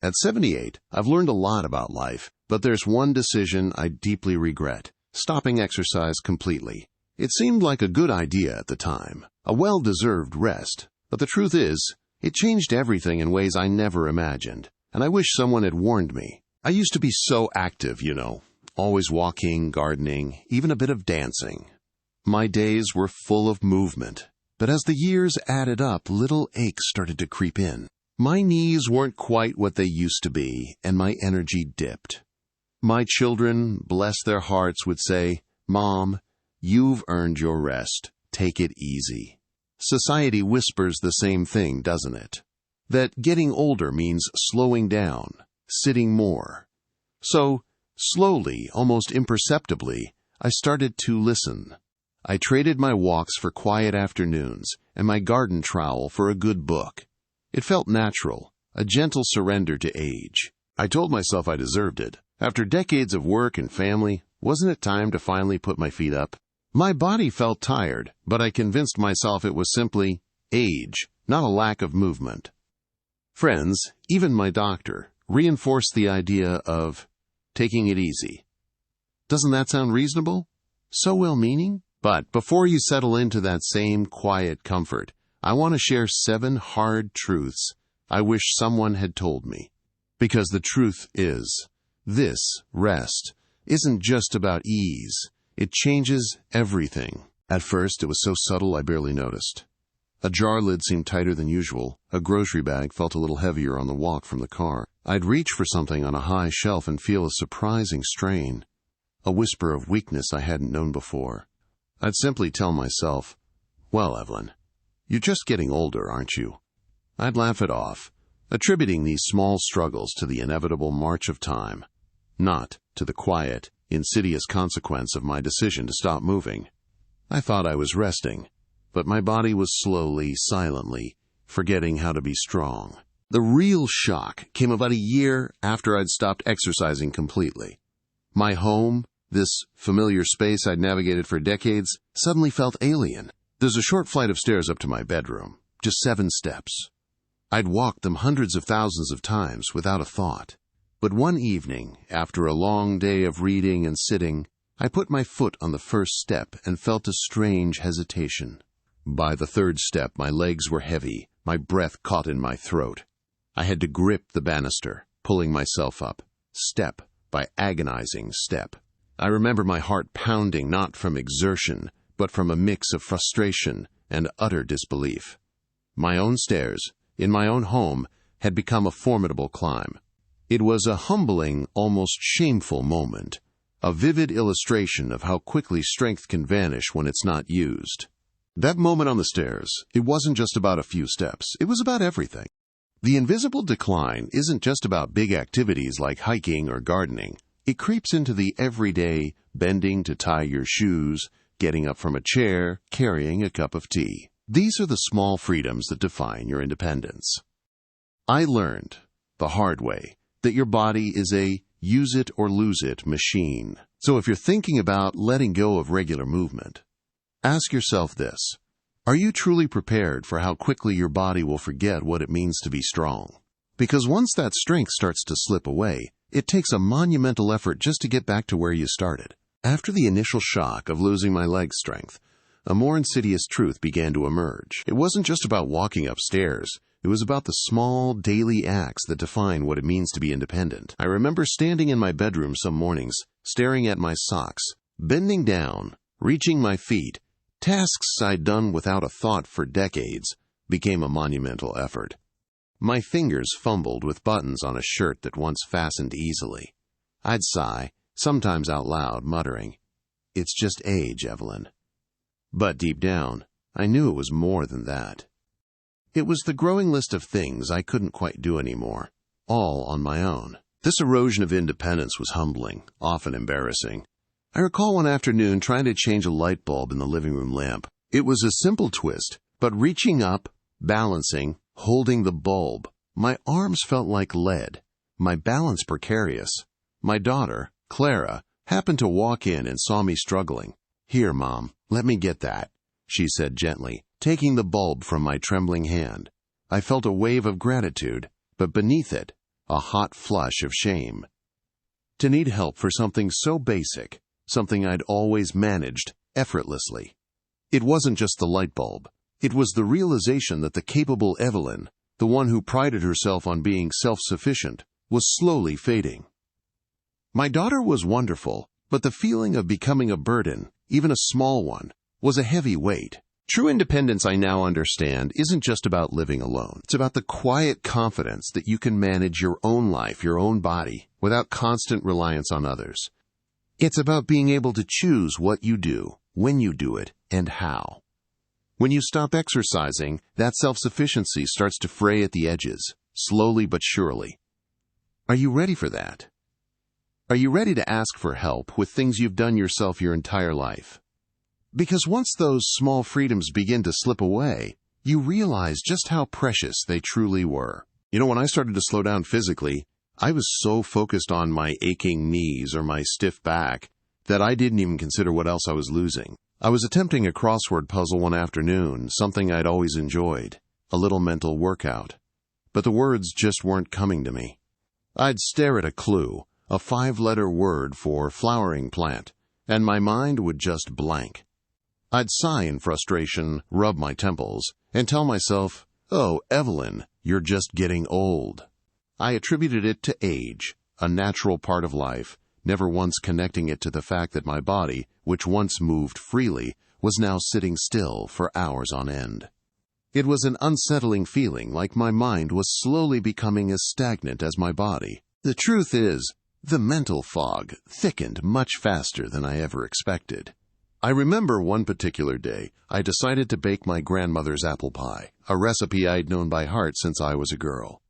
At 78, I've learned a lot about life, but there's one decision I deeply regret: stopping exercise completely. It seemed like a good idea at the time, a well-deserved rest, but the truth is, it changed everything in ways I never imagined, and I wish someone had warned me. I used to be so active, always walking, gardening, even a bit of dancing. My days were full of movement, but as the years added up, little aches started to creep in. My knees weren't quite what they used to be, and my energy dipped. My children, bless their hearts, would say, "Mom, you've earned your rest. Take it easy." Society whispers the same thing, doesn't it? That getting older means slowing down, sitting more. So, slowly, almost imperceptibly, I started to listen. I traded my walks for quiet afternoons and my garden trowel for a good book. It felt natural, a gentle surrender to age. I told myself I deserved it. After decades of work and family, wasn't it time to finally put my feet up? My body felt tired, but I convinced myself it was simply age, not a lack of movement. Friends, even my doctor, reinforced the idea of taking it easy. Doesn't that sound reasonable? So well-meaning? But before you settle into that same quiet comfort, I want to share 7 hard truths I wish someone had told me. Because the truth is, this rest isn't just about ease. It changes everything. At first, it was so subtle I barely noticed. A jar lid seemed tighter than usual. A grocery bag felt a little heavier on the walk from the car. I'd reach for something on a high shelf and feel a surprising strain, a whisper of weakness I hadn't known before. I'd simply tell myself, "Well, Evelyn, you're just getting older, aren't you?" I'd laugh it off, attributing these small struggles to the inevitable march of time, not to the quiet, insidious consequence of my decision to stop moving. I thought I was resting, but my body was slowly, silently, forgetting how to be strong. The real shock came about a year after I'd stopped exercising completely. My home, this familiar space I'd navigated for decades, suddenly felt alien. There's a short flight of stairs up to my bedroom, just 7 steps. I'd walked them hundreds of thousands of times without a thought. But one evening, after a long day of reading and sitting, I put my foot on the first step and felt a strange hesitation. By the 3rd step, my legs were heavy, my breath caught in my throat. I had to grip the banister, pulling myself up, step by agonizing step. I remember my heart pounding not from exertion, but from a mix of frustration and utter disbelief. My own stairs, in my own home, had become a formidable climb. It was a humbling, almost shameful moment, a vivid illustration of how quickly strength can vanish when it's not used. That moment on the stairs, it wasn't just about a few steps, it was about everything. The invisible decline isn't just about big activities like hiking or gardening. It creeps into the everyday, bending to tie your shoes, getting up from a chair, carrying a cup of tea. These are the small freedoms that define your independence. I learned, the hard way, that your body is a use-it-or-lose-it machine. So if you're thinking about letting go of regular movement, ask yourself this: are you truly prepared for how quickly your body will forget what it means to be strong? Because once that strength starts to slip away, it takes a monumental effort just to get back to where you started. After the initial shock of losing my leg strength, a more insidious truth began to emerge. It wasn't just about walking upstairs. It was about the small, daily acts that define what it means to be independent. I remember standing in my bedroom some mornings, staring at my socks, bending down, reaching my feet. Tasks I'd done without a thought for decades became a monumental effort. My fingers fumbled with buttons on a shirt that once fastened easily. I'd sigh, sometimes out loud, muttering, "It's just age, Evelyn." But deep down, I knew it was more than that. It was the growing list of things I couldn't quite do anymore, all on my own. This erosion of independence was humbling, often embarrassing. I recall one afternoon trying to change a light bulb in the living room lamp. It was a simple twist, but reaching up, balancing, holding the bulb, my arms felt like lead, my balance precarious. My daughter, Clara, happened to walk in and saw me struggling. "Here, Mom, let me get that," she said gently, taking the bulb from my trembling hand. I felt a wave of gratitude, but beneath it, a hot flush of shame. To need help for something so basic, something I'd always managed effortlessly. It wasn't just the light bulb. It was the realization that the capable Evelyn, the one who prided herself on being self-sufficient, was slowly fading. My daughter was wonderful, but the feeling of becoming a burden, even a small one, was a heavy weight. True independence, I now understand, isn't just about living alone. It's about the quiet confidence that you can manage your own life, your own body, without constant reliance on others. It's about being able to choose what you do, when you do it, and how. When you stop exercising, that self-sufficiency starts to fray at the edges, slowly but surely. Are you ready for that? Are you ready to ask for help with things you've done yourself your entire life? Because once those small freedoms begin to slip away, you realize just how precious they truly were. When I started to slow down physically, I was so focused on my aching knees or my stiff back that I didn't even consider what else I was losing. I was attempting a crossword puzzle one afternoon, something I'd always enjoyed, a little mental workout. But the words just weren't coming to me. I'd stare at a clue, a 5-letter word for flowering plant, and my mind would just blank. I'd sigh in frustration, rub my temples, and tell myself, "Oh, Evelyn, you're just getting old." I attributed it to age, a natural part of life, never once connecting it to the fact that my body, which once moved freely, was now sitting still for hours on end. It was an unsettling feeling, like my mind was slowly becoming as stagnant as my body. The truth is, the mental fog thickened much faster than I ever expected. I remember one particular day, I decided to bake my grandmother's apple pie, a recipe I'd known by heart since I was a girl.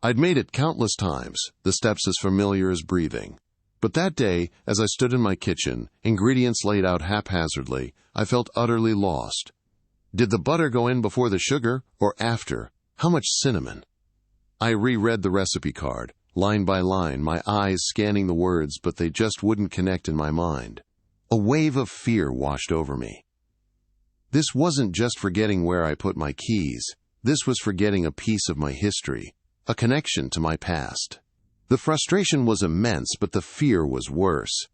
I'd made it countless times, the steps as familiar as breathing. But that day, as I stood in my kitchen, ingredients laid out haphazardly, I felt utterly lost. Did the butter go in before the sugar, or after? How much cinnamon? I reread the recipe card, line by line, my eyes scanning the words, but they just wouldn't connect in my mind. A wave of fear washed over me. This wasn't just forgetting where I put my keys. This was forgetting a piece of my history, a connection to my past. The frustration was immense, but the fear was worse.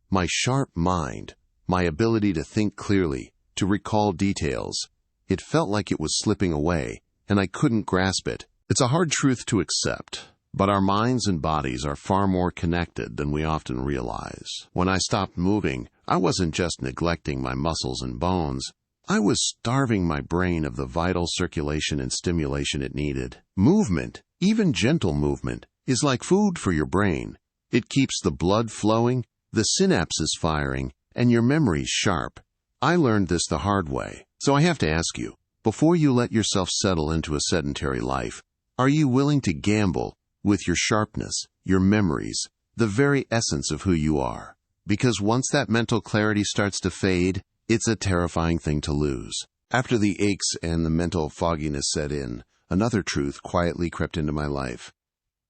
My sharp mind, my ability to think clearly, to recall details, it felt like it was slipping away, and I couldn't grasp it. It's a hard truth to accept, but our minds and bodies are far more connected than we often realize. When I stopped moving, I wasn't just neglecting my muscles and bones. I was starving my brain of the vital circulation and stimulation it needed. Movement, even gentle movement, is like food for your brain. It keeps the blood flowing, the synapses firing, and your memories sharp. I learned this the hard way. So I have to ask you, before you let yourself settle into a sedentary life, are you willing to gamble with your sharpness, your memories, the very essence of who you are? Because once that mental clarity starts to fade, it's a terrifying thing to lose. After the aches and the mental fogginess set in, another truth quietly crept into my life.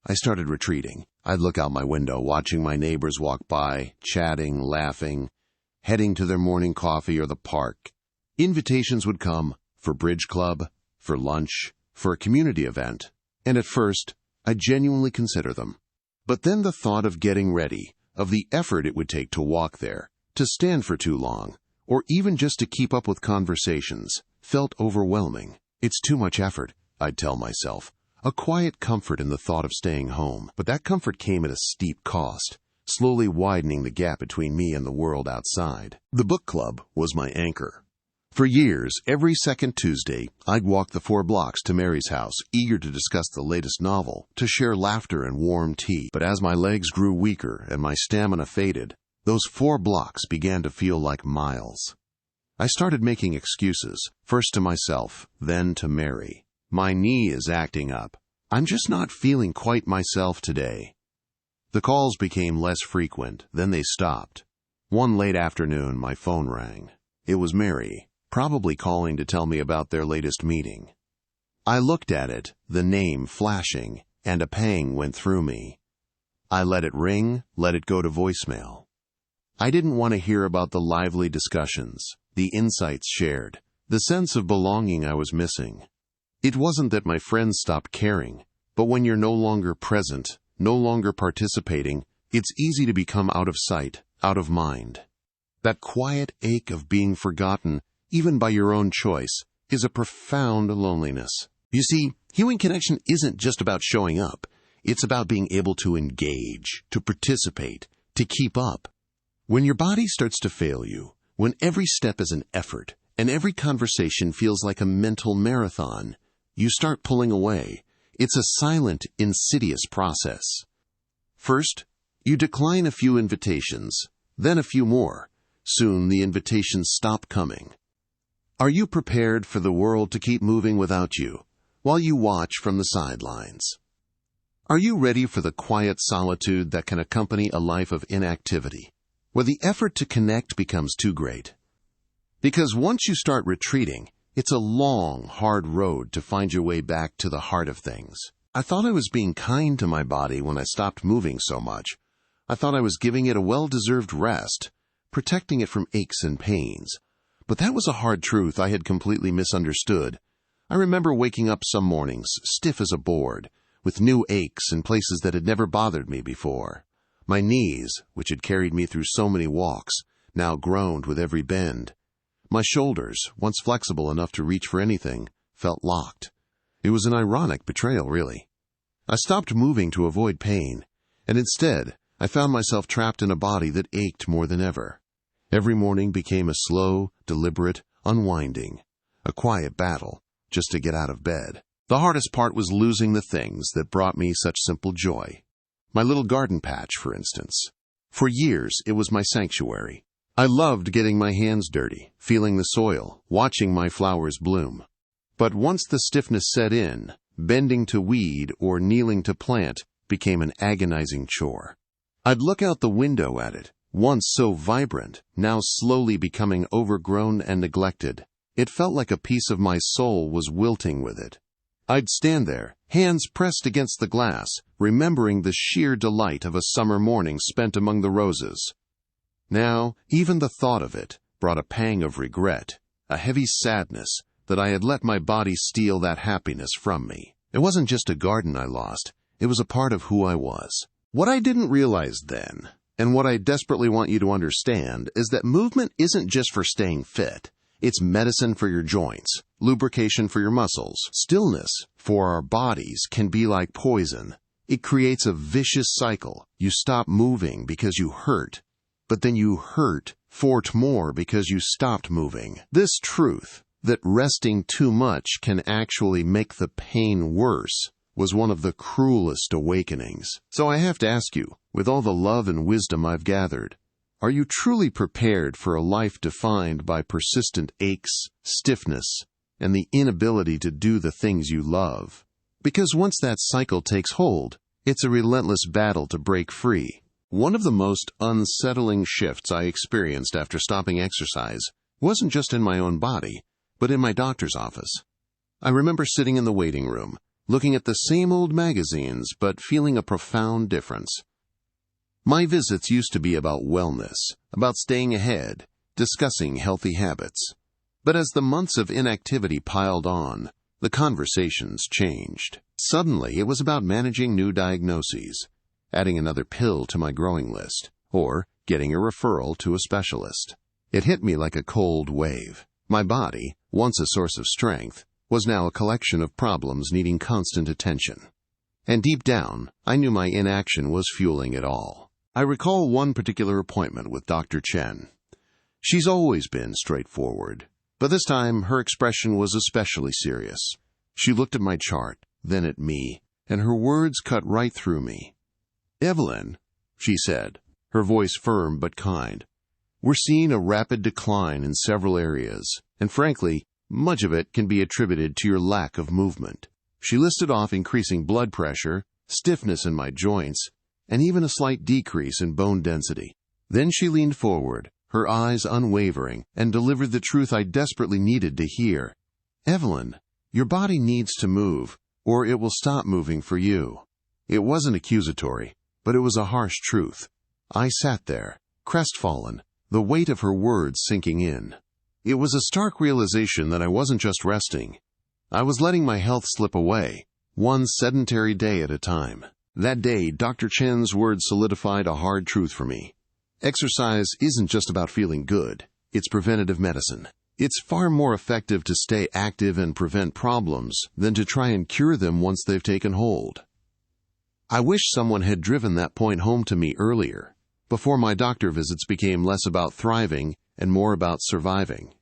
I started retreating. I'd look out my window, watching my neighbors walk by, chatting, laughing, heading to their morning coffee or the park. Invitations would come for bridge club, for lunch, for a community event, and at first, I genuinely consider them. But then the thought of getting ready, of the effort it would take to walk there, to stand for too long, or even just to keep up with conversations, felt overwhelming. It's too much effort, I'd tell myself. A quiet comfort in the thought of staying home, but that comfort came at a steep cost, slowly widening the gap between me and the world outside. The book club was my anchor. For years, every second Tuesday, I'd walk the 4 blocks to Mary's house, eager to discuss the latest novel, to share laughter and warm tea. But as my legs grew weaker and my stamina faded, those 4 blocks began to feel like miles. I started making excuses, first to myself, then to Mary. My knee is acting up. I'm just not feeling quite myself today. The calls became less frequent, then they stopped. One late afternoon, my phone rang. It was Mary, probably calling to tell me about their latest meeting. I looked at it, the name flashing, and a pang went through me. I let it ring, let it go to voicemail. I didn't want to hear about the lively discussions, the insights shared, the sense of belonging I was missing. It wasn't that my friends stopped caring. But when you're no longer present, no longer participating, it's easy to become out of sight, out of mind. That quiet ache of being forgotten, even by your own choice, is a profound loneliness. You see, human connection isn't just about showing up. It's about being able to engage, to participate, to keep up. When your body starts to fail you, when every step is an effort, and every conversation feels like a mental marathon, you start pulling away. It's a silent, insidious process. First, you decline a few invitations, then a few more. Soon the invitations stop coming. Are you prepared for the world to keep moving without you, while you watch from the sidelines? Are you ready for the quiet solitude that can accompany a life of inactivity, where the effort to connect becomes too great? Because once you start retreating, it's a long, hard road to find your way back to the heart of things. I thought I was being kind to my body when I stopped moving so much. I thought I was giving it a well-deserved rest, protecting it from aches and pains. But that was a hard truth I had completely misunderstood. I remember waking up some mornings, stiff as a board, with new aches in places that had never bothered me before. My knees, which had carried me through so many walks, now groaned with every bend. My shoulders, once flexible enough to reach for anything, felt locked. It was an ironic betrayal, really. I stopped moving to avoid pain, and instead, I found myself trapped in a body that ached more than ever. Every morning became a slow, deliberate unwinding, a quiet battle just to get out of bed. The hardest part was losing the things that brought me such simple joy. My little garden patch, for instance. For years, it was my sanctuary. I loved getting my hands dirty, feeling the soil, watching my flowers bloom. But once the stiffness set in, bending to weed or kneeling to plant became an agonizing chore. I'd look out the window at it, once so vibrant, now slowly becoming overgrown and neglected. It felt like a piece of my soul was wilting with it. I'd stand there, hands pressed against the glass, remembering the sheer delight of a summer morning spent among the roses. Now, even the thought of it brought a pang of regret, a heavy sadness that I had let my body steal that happiness from me. It wasn't just a garden I lost, it was a part of who I was. What I didn't realize then, and what I desperately want you to understand, is that movement isn't just for staying fit. It's medicine for your joints, lubrication for your muscles. Stillness for our bodies can be like poison. It creates a vicious cycle. You stop moving because you hurt, but then you hurt more because you stopped moving. This truth, that resting too much can actually make the pain worse, was one of the cruelest awakenings. So I have to ask you, with all the love and wisdom I've gathered, are you truly prepared for a life defined by persistent aches, stiffness, and the inability to do the things you love? Because once that cycle takes hold, it's a relentless battle to break free. One of the most unsettling shifts I experienced after stopping exercise wasn't just in my own body, but in my doctor's office. I remember sitting in the waiting room, looking at the same old magazines, but feeling a profound difference. My visits used to be about wellness, about staying ahead, discussing healthy habits. But as the months of inactivity piled on, the conversations changed. Suddenly, it was about managing new diagnoses, adding another pill to my growing list, or getting a referral to a specialist. It hit me like a cold wave. My body, once a source of strength, was now a collection of problems needing constant attention. And deep down, I knew my inaction was fueling it all. I recall one particular appointment with Dr. Chen. She's always been straightforward, but this time her expression was especially serious. She looked at my chart, then at me, and her words cut right through me. "Evelyn," she said, her voice firm but kind, "we're seeing a rapid decline in several areas, and frankly, much of it can be attributed to your lack of movement." She listed off increasing blood pressure, stiffness in my joints, and even a slight decrease in bone density. Then she leaned forward, her eyes unwavering, and delivered the truth I desperately needed to hear. "Evelyn, your body needs to move, or it will stop moving for you." It wasn't accusatory, but it was a harsh truth. I sat there, crestfallen, the weight of her words sinking in. It was a stark realization that I wasn't just resting. I was letting my health slip away, one sedentary day at a time. That day, Dr. Chen's words solidified a hard truth for me. Exercise isn't just about feeling good. It's preventative medicine. It's far more effective to stay active and prevent problems than to try and cure them once they've taken hold. I wish someone had driven that point home to me earlier, before my doctor visits became less about thriving and more about surviving.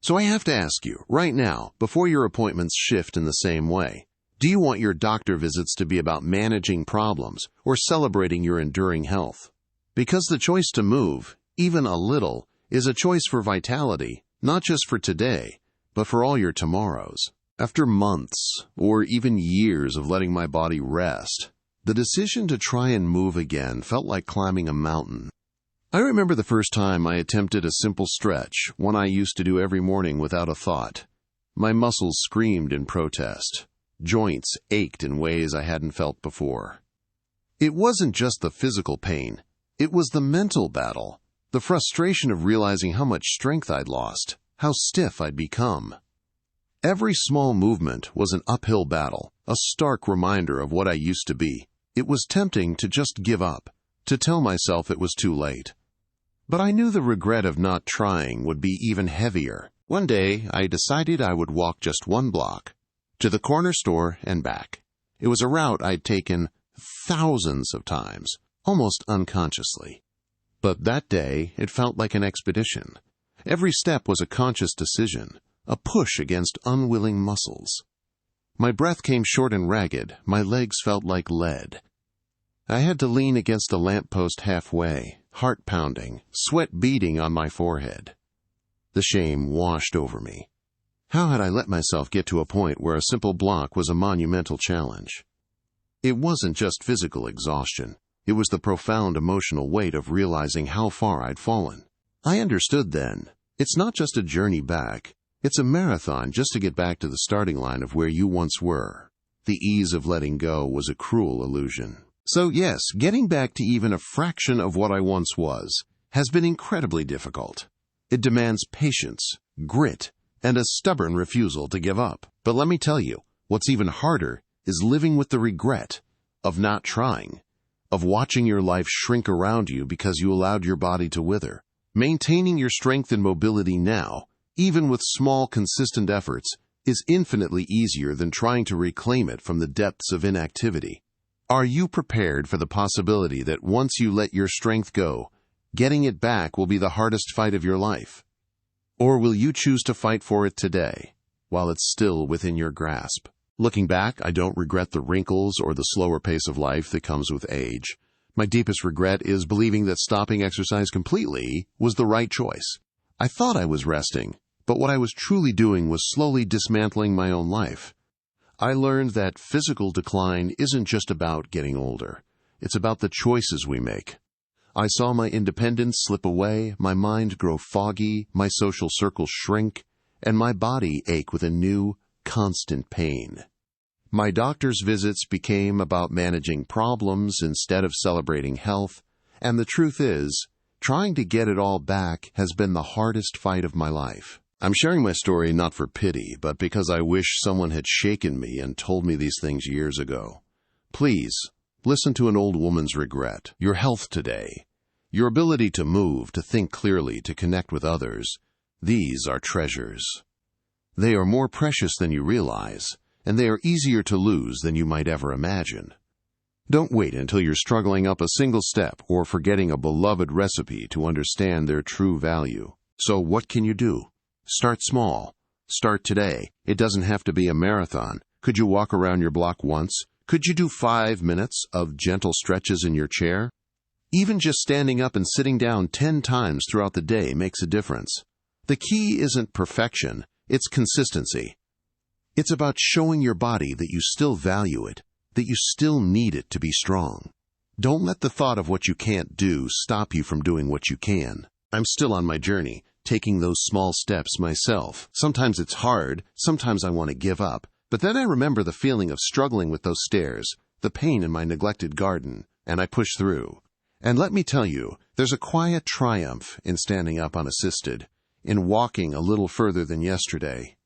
So I have to ask you, right now, before your appointments shift in the same way, do you want your doctor visits to be about managing problems or celebrating your enduring health? Because the choice to move, even a little, is a choice for vitality, not just for today, but for all your tomorrows. After months, or even years of letting my body rest, the decision to try and move again felt like climbing a mountain. I remember the first time I attempted a simple stretch, one I used to do every morning without a thought. My muscles screamed in protest. Joints ached in ways I hadn't felt before. It wasn't just the physical pain. It was the mental battle, the frustration of realizing how much strength I'd lost, how stiff I'd become. Every small movement was an uphill battle, a stark reminder of what I used to be. It was tempting to just give up, to tell myself it was too late. But I knew the regret of not trying would be even heavier. One day, I decided I would walk just one block, to the corner store and back. It was a route I'd taken thousands of times, almost unconsciously. But that day, it felt like an expedition. Every step was a conscious decision, a push against unwilling muscles. My breath came short and ragged, my legs felt like lead. I had to lean against a lamppost halfway, heart pounding, sweat beading on my forehead. The shame washed over me. How had I let myself get to a point where a simple block was a monumental challenge? It wasn't just physical exhaustion. It was the profound emotional weight of realizing how far I'd fallen. I understood then. It's not just a journey back. It's a marathon just to get back to the starting line of where you once were. The ease of letting go was a cruel illusion. So yes, getting back to even a fraction of what I once was has been incredibly difficult. It demands patience, grit, and a stubborn refusal to give up. But let me tell you, what's even harder is living with the regret of not trying, of watching your life shrink around you because you allowed your body to wither. Maintaining your strength and mobility now, even with small, consistent efforts, is infinitely easier than trying to reclaim it from the depths of inactivity. Are you prepared for the possibility that once you let your strength go, getting it back will be the hardest fight of your life? Or will you choose to fight for it today, while it's still within your grasp? Looking back, I don't regret the wrinkles or the slower pace of life that comes with age. My deepest regret is believing that stopping exercise completely was the right choice. I thought I was resting, but what I was truly doing was slowly dismantling my own life. I learned that physical decline isn't just about getting older. It's about the choices we make. I saw my independence slip away, my mind grow foggy, my social circles shrink, and my body ache with a new, constant pain. My doctor's visits became about managing problems instead of celebrating health, and the truth is, trying to get it all back has been the hardest fight of my life. I'm sharing my story not for pity, but because I wish someone had shaken me and told me these things years ago. Please, listen to an old woman's regret. Your health today, your ability to move, to think clearly, to connect with others, these are treasures. They are more precious than you realize, and they are easier to lose than you might ever imagine. Don't wait until you're struggling up a single step or forgetting a beloved recipe to understand their true value. So what can you do? Start small. Start today. It doesn't have to be a marathon. Could you walk around your block once? Could you do 5 minutes of gentle stretches in your chair? Even just standing up and sitting down 10 times throughout the day makes a difference. The key isn't perfection, it's consistency. It's about showing your body that you still value it, that you still need it to be strong. Don't let the thought of what you can't do stop you from doing what you can. I'm still on my journey, taking those small steps myself. Sometimes it's hard, sometimes I want to give up, but then I remember the feeling of struggling with those stairs, the pain in my neglected garden, and I push through. And let me tell you, there's a quiet triumph in standing up unassisted, in walking a little further than yesterday.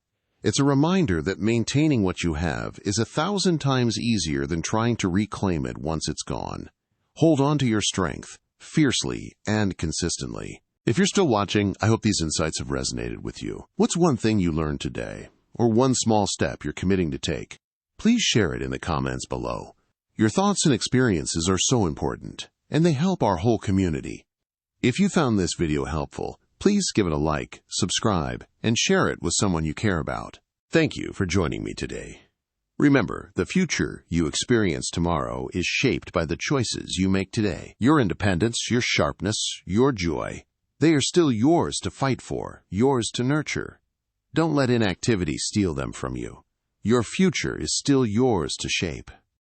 It's a reminder that maintaining what you have is 1,000 times easier than trying to reclaim it once it's gone. Hold on to your strength, fiercely and consistently. If you're still watching, I hope these insights have resonated with you. What's one thing you learned today? Or one small step you're committing to take? Please share it in the comments below. Your thoughts and experiences are so important, and they help our whole community. If you found this video helpful, please give it a like, subscribe, and share it with someone you care about. Thank you for joining me today. Remember, the future you experience tomorrow is shaped by the choices you make today. Your independence, your sharpness, your joy, they are still yours to fight for, yours to nurture. Don't let inactivity steal them from you. Your future is still yours to shape.